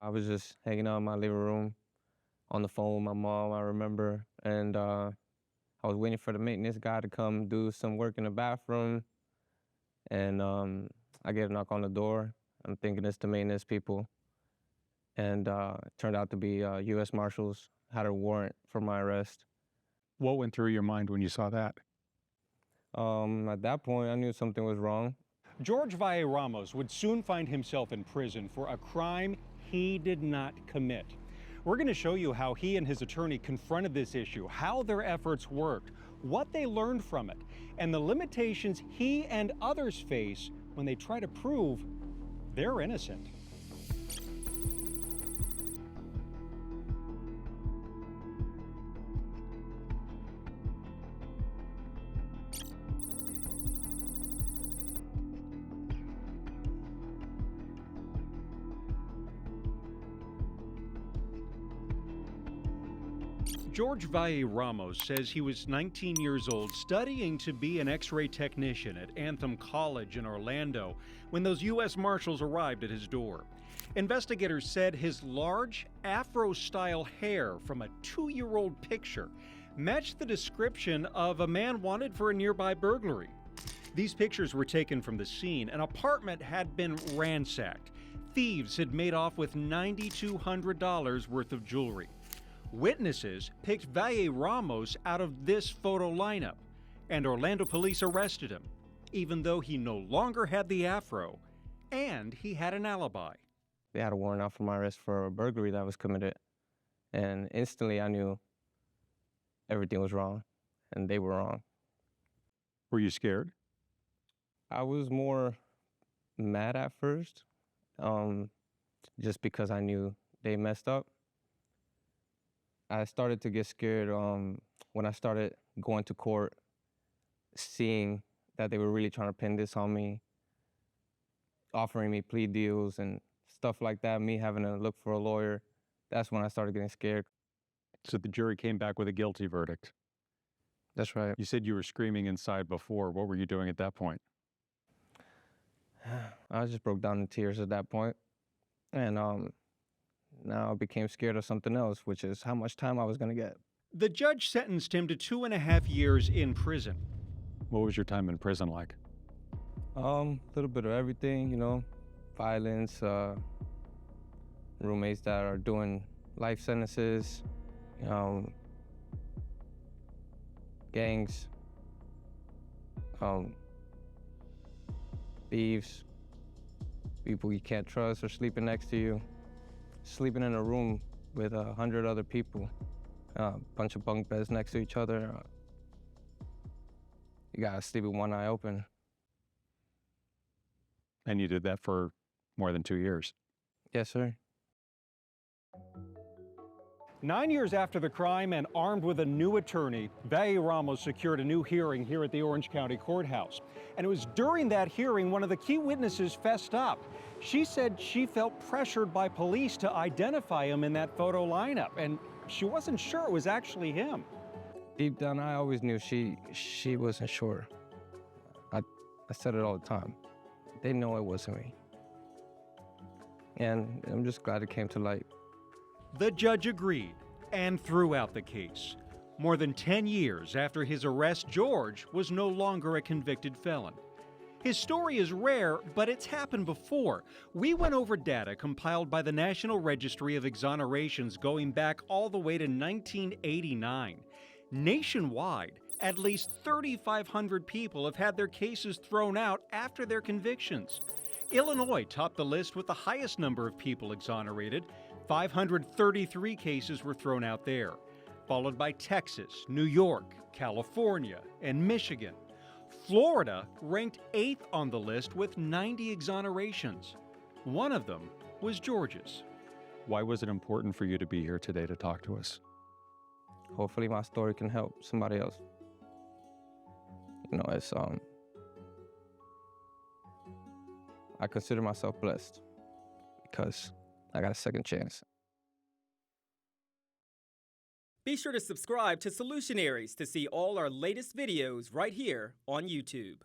I was just hanging out in my living room on the phone with my mom, I remember, and I was waiting for the maintenance guy to come do some work in the bathroom, and I get a knock on the door. I'm thinking it's the maintenance people, and it turned out to be U.S. Marshals, had a warrant for my arrest. What went through your mind when you saw that? At that point, I knew something was wrong. Jorge Valle Ramos would soon find himself in prison for a crime he did not commit. We're going to show you how he and his attorney confronted this issue, how their efforts worked, what they learned from it, and the limitations he and others face when they try to prove they're innocent. Jorge Valle Ramos says he was 19 years old, studying to be an X-ray technician at Anthem College in Orlando when those U.S. Marshals arrived at his door. Investigators said his large Afro-style hair from a 2-year-old picture matched the description of a man wanted for a nearby burglary. These pictures were taken from the scene. An apartment had been ransacked. Thieves had made off with $9,200 worth of jewelry. Witnesses picked Valle Ramos out of this photo lineup, and Orlando police arrested him, even though he no longer had the afro and he had an alibi. They had a warrant out for my arrest for a burglary that was committed, and instantly I knew everything was wrong, and they were wrong. Were you scared? I was more mad at first, just because I knew they messed up. I started to get scared when I started going to court, seeing that they were really trying to pin this on me, offering me plea deals and stuff like that, me having to look for a lawyer. That's when I started getting scared. So the jury came back with a guilty verdict. That's right. You said you were screaming inside before. What were you doing at that point? I just broke down in tears at that point, and now I became scared of something else, which is how much time I was going to get. The judge sentenced him to 2.5 years in prison. What was your time in prison like? A little bit of everything, you know, violence, roommates that are doing life sentences, gangs, thieves, people you can't trust are sleeping next to you, sleeping in a room with 100 other people, a bunch of bunk beds next to each other. You gotta sleep with one eye open. And you did that for more than 2 years. Yes, sir. 9 years after the crime and armed with a new attorney, Valle Ramos secured a new hearing here at the Orange County Courthouse. And it was during that hearing one of the key witnesses fessed up. She said she felt pressured by police to identify him in that photo lineup, and she wasn't sure it was actually him. Deep down, I always knew she wasn't sure. I said it all the time. They know it wasn't me. And I'm just glad it came to light. The judge agreed and threw out the case. More than 10 years after his arrest, George was no longer a convicted felon. His story is rare, but it's happened before. We went over data compiled by the National Registry of Exonerations going back all the way to 1989. Nationwide, at least 3,500 people have had their cases thrown out after their convictions. Illinois topped the list with the highest number of people exonerated. 533 cases were thrown out there, followed by Texas, New York, California, and Michigan. Florida ranked 8th on the list with 90 exonerations. One of them was George's. Why was it important for you to be here today to talk to us? Hopefully my story can help somebody else. You know, it's I consider myself blessed because I got a second chance. Be sure to subscribe to Solutionaries to see all our latest videos right here on YouTube.